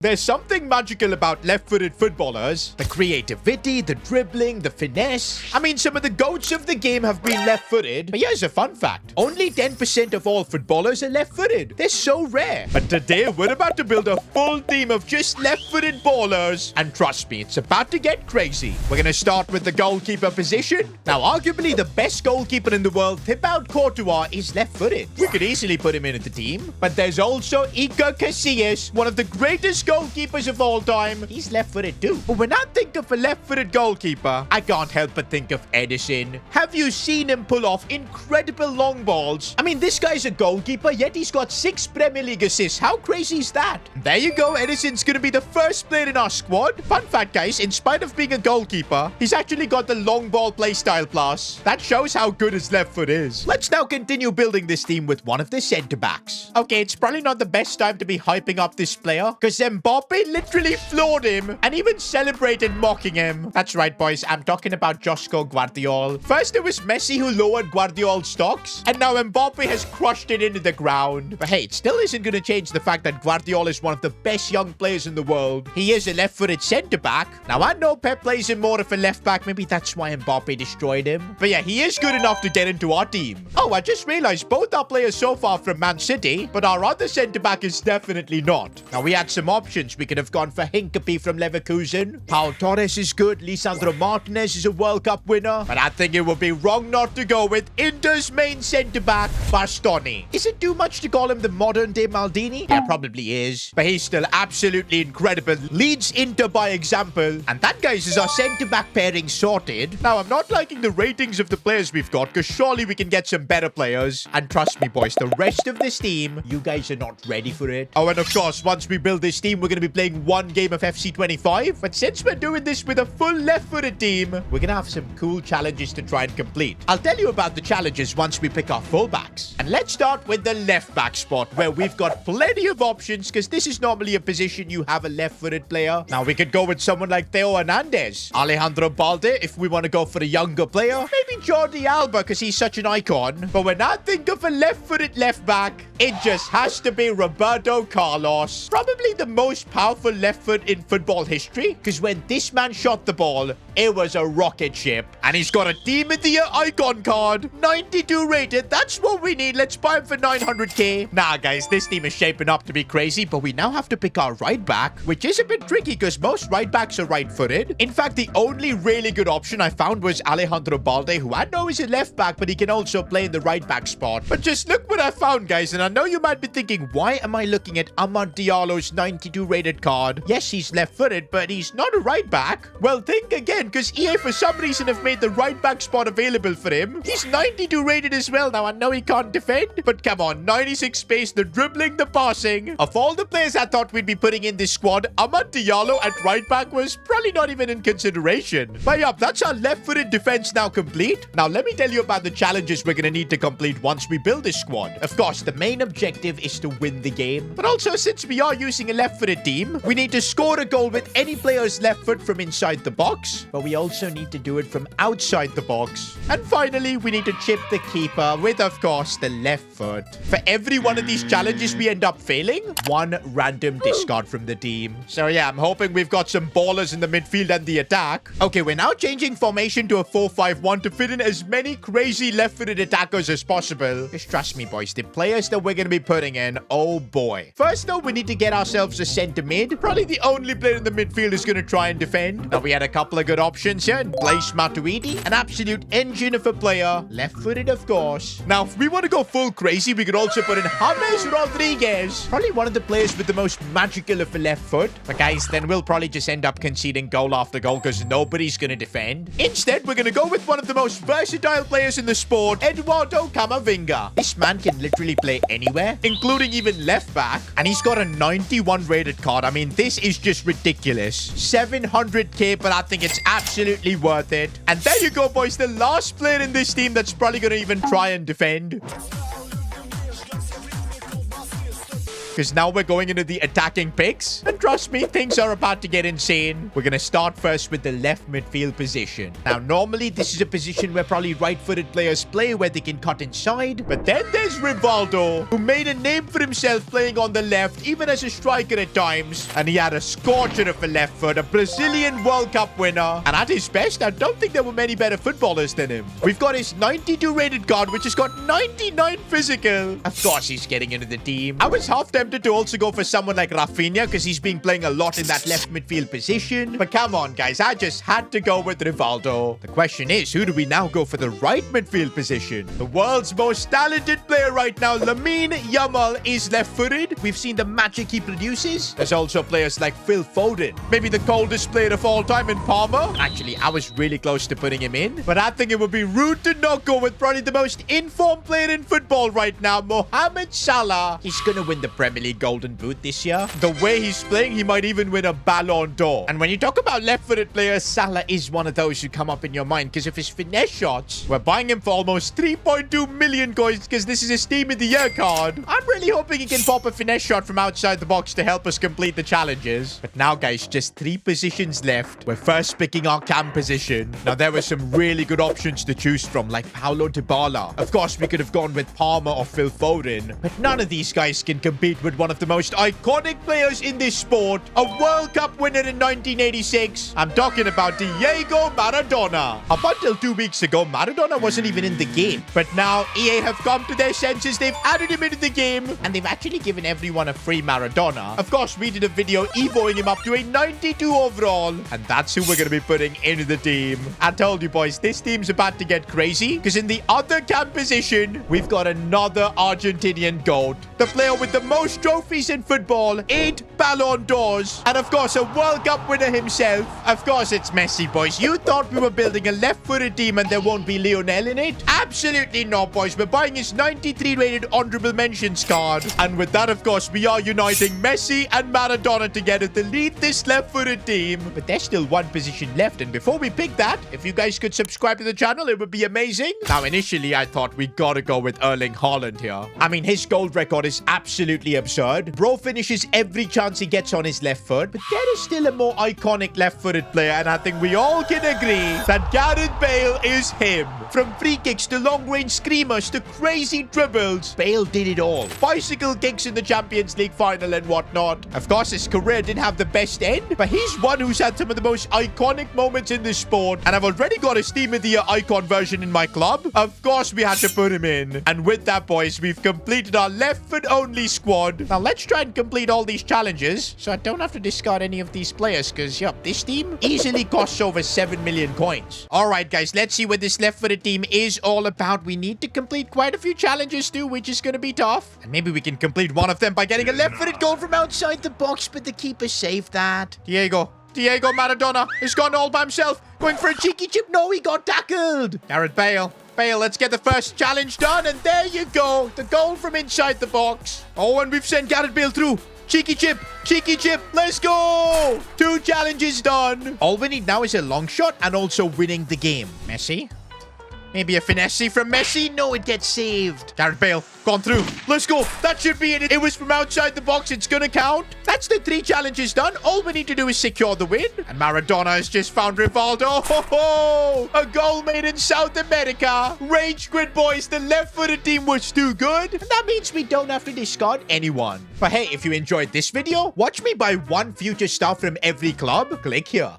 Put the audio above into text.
There's something magical about left-footed footballers. The creativity, the dribbling, the finesse. I mean, some of the GOATs of the game have been left-footed. But here's a fun fact. Only 10% of all footballers are left-footed. They're so rare. But today, we're about to build a full team of just left-footed ballers. And trust me, it's about to get crazy. We're going to start with the goalkeeper position. Now, arguably the best goalkeeper in the world, Thibaut Courtois, is left-footed. We could easily put him into the team. But there's also Iker Casillas, one of the greatest goalkeepers of all time. He's left-footed too. But when I think of a left-footed goalkeeper, I can't help but think of Edison. Have you seen him pull off incredible long balls? I mean, this guy's a goalkeeper, yet he's got 6 Premier League assists. How crazy is that? There you go. Edison's gonna be the first player in our squad. Fun fact, guys, in spite of being a goalkeeper, he's actually got the long ball playstyle plus. That shows how good his left foot is. Let's now continue building this team with one of the centre-backs. Okay, it's probably not the best time to be hyping up this player, because Mbappe literally floored him and even celebrated mocking him. That's right, boys. I'm talking about Josko Guardiola. First, it was Messi who lowered Guardiola's stocks, and now Mbappe has crushed it into the ground. But hey, it still isn't going to change the fact that Guardiola is one of the best young players in the world. He is a left-footed centre-back. Now, I know Pep plays him more of a left-back. Maybe that's why Mbappe destroyed him. But yeah, he is good enough to get into our team. Oh, I just realized both our players so far from Man City, but our other centre-back is definitely not. Now, we had some options. We could have gone for Hinkapie from Leverkusen. Paul Torres is good. Lisandro Martinez is a World Cup winner. But I think it would be wrong not to go with Inter's main centre-back, Bastoni. Is it too much to call him the modern-day Maldini? Yeah, probably is. But he's still absolutely incredible. Leads Inter by example. And that, guys, is our centre-back pairing sorted. Now, I'm not liking the ratings of the players we've got, because surely we can get some better players. And trust me, boys, the rest of this team, you guys are not ready for it. Oh, and of course, once we build this team, we're going to be playing one game of FC 25. But since we're doing this with a full left-footed team, we're going to have some cool challenges to try and complete. I'll tell you about the challenges once we pick our fullbacks. And let's start with the left-back spot, where we've got plenty of options, because this is normally a position you have a left-footed player. Now, we could go with someone like Theo Hernandez, Alejandro Balde, if we want to go for a younger player. Maybe Jordi Alba, because he's such an icon. But when I think of a left-footed left-back, it just has to be Roberto Carlos. Probably the most powerful left foot in football history, because when this man shot the ball, it was a rocket ship. And he's got a Team of the Year icon card, 92 rated. That's what we need. Let's buy him for 900k. Nah, guys, this team is shaping up to be crazy, but we now have to pick our right back, which is a bit tricky because most right backs are right-footed. In fact, the only really good option I found was Alejandro Balde, who I know is a left back, but he can also play in the right back spot. But just look what I found, guys, and I know you might be thinking, why am I looking at Amad Diallo's 92 rated card? Yes, he's left-footed, but he's not a right back. Well, think again, because EA for some reason have made the right back spot available for him. He's 92 rated as well. Now, I know he can't defend, but come on, 96 pace, the dribbling, the passing. Of all the players I thought we'd be putting in this squad, Amad Diallo at right back was probably not even in consideration. But yeah, that's our left-footed defense now complete. Now, let me tell you about the challenges we're going to need to complete once we build this squad. Of course, the main objective is to win the game. But also, since we are using a left-footed team, we need to score a goal with any player's left foot from inside the box. But we also need to do it from outside the box. And finally, we need to chip the keeper with, of course, the left foot. For every one of these challenges we end up failing, one random discard from the team. So yeah, I'm hoping we've got some ballers in the midfield and the attack. Okay, we're now changing formation to a 4-5-1 to fit in as many crazy left-footed attackers as possible. Just trust me, boys, the players that we're going to be putting in, oh boy. First, though, we need to get ourselves a center mid. Probably the only player in the midfield is going to try and defend. Now, we had a couple of good options here. Blaise Matuidi, an absolute engine of a player. Left-footed, of course. Now, if we want to go full crazy, we could also put in James Rodriguez. Probably one of the players with the most magical of a left foot. But guys, then we'll probably just end up conceding goal after goal because nobody's going to defend. Instead, we're going to go with one of the most versatile players in the sport, Eduardo Camavinga. This man can literally play anywhere, including even left back. And he's got a 91 rated card. I mean, this is just ridiculous. 700k, but I think it's absolutely worth it. And there you go, boys. The last player in this team that's probably going to even try and defend. because now we're going into the attacking picks. And trust me, things are about to get insane. We're going to start first with the left midfield position. Now, normally, this is a position where probably right-footed players play where they can cut inside. But then there's Rivaldo, who made a name for himself playing on the left, even as a striker at times. And he had a scorcher of a left foot, a Brazilian World Cup winner. And at his best, I don't think there were many better footballers than him. We've got his 92 rated card, which has got 99 physical. Of course, he's getting into the team. I was half tempted to also go for someone like Rafinha, because he's been playing a lot in that left midfield position. But come on, guys, I just had to go with Rivaldo. The question is, who do we now go for the right midfield position? The world's most talented player right now, Lamine Yamal, is left-footed. We've seen the magic he produces. There's also players like Phil Foden, maybe the coldest player of all time in Palmer. Actually, I was really close to putting him in, but I think it would be rude to not go with probably the most informed player in football right now, Mohamed Salah. He's gonna win the Premier League Golden Boot this year. The way he's playing, he might even win a Ballon d'Or. And when you talk about left-footed players, Salah is one of those who come up in your mind because of his finesse shots. We're buying him for almost 3.2 million coins because this is his Team of the Year card. I'm really hoping he can pop a finesse shot from outside the box to help us complete the challenges. But now, guys, just 3 positions left. We're first picking our cam position. Now, there were some really good options to choose from, like Paulo Dybala. Of course, we could have gone with Palmer or Phil Foden, but none of these guys can compete with one of the most iconic players in this sport, a World Cup winner in 1986. I'm talking about Diego Maradona. Up until 2 weeks ago, Maradona wasn't even in the game. But now, EA have come to their senses. They've added him into the game, and they've actually given everyone a free Maradona. Of course, we did a video evoing him up to a 92 overall, and that's who we're going to be putting into the team. I told you, boys, this team's about to get crazy, because in the other camp position, we've got another Argentinian GOAT. The player with the most trophies in football, 8 Ballon d'Ors, and of course, a World Cup winner himself. Of course, it's Messi, boys. You thought we were building a left-footed team and there won't be Lionel in it? Absolutely not, boys. We're buying his 93 rated honorable mentions card. And with that, of course, we are uniting Messi and Maradona together to lead this left-footed team. But there's still 1 position left. And before we pick that, if you guys could subscribe to the channel, it would be amazing. Now, initially, I thought we gotta go with Erling Haaland here. I mean, his gold record is absolutely absurd. Bro finishes every chance he gets on his left foot. But there is still a more iconic left-footed player. And I think we all can agree that Gareth Bale is him. From free kicks to long-range screamers to crazy dribbles, Bale did it all. Bicycle kicks in the Champions League final and whatnot. Of course, his career didn't have the best end, but he's one who's had some of the most iconic moments in this sport. And I've already got his Team of the Year icon version in my club. Of course, we had to put him in. And with that, boys, we've completed our left-foot-only squad. Now, let's try and complete all these challenges so I don't have to discard any of these players because, yep, this team easily costs over 7 million coins. All right, guys, let's see what this left-footed team is all about. We need to complete quite a few challenges too, which is going to be tough. And maybe we can complete one of them by getting a left-footed goal from outside the box, but the keeper saved that. Diego Maradona has gone all by himself, going for a cheeky chip. No, he got tackled. Gareth Bale, let's get the first challenge done, and there you go, the goal from inside the box. Oh, and we've sent Gareth Bale through. Cheeky chip, let's go! 2 challenges done. All we need now is a long shot and also winning the game. Messi? Maybe a finesse from Messi? No, it gets saved. Gareth Bale, gone through. Let's go. That should be it. It was from outside the box. It's gonna count. That's the 3 challenges done. All we need to do is secure the win. And Maradona has just found Rivaldo. Ho ho! A goal made in South America. Rage quit, boys. The left-footed team was too good. And that means we don't have to discard anyone. But hey, if you enjoyed this video, watch me buy 1 future star from every club. Click here.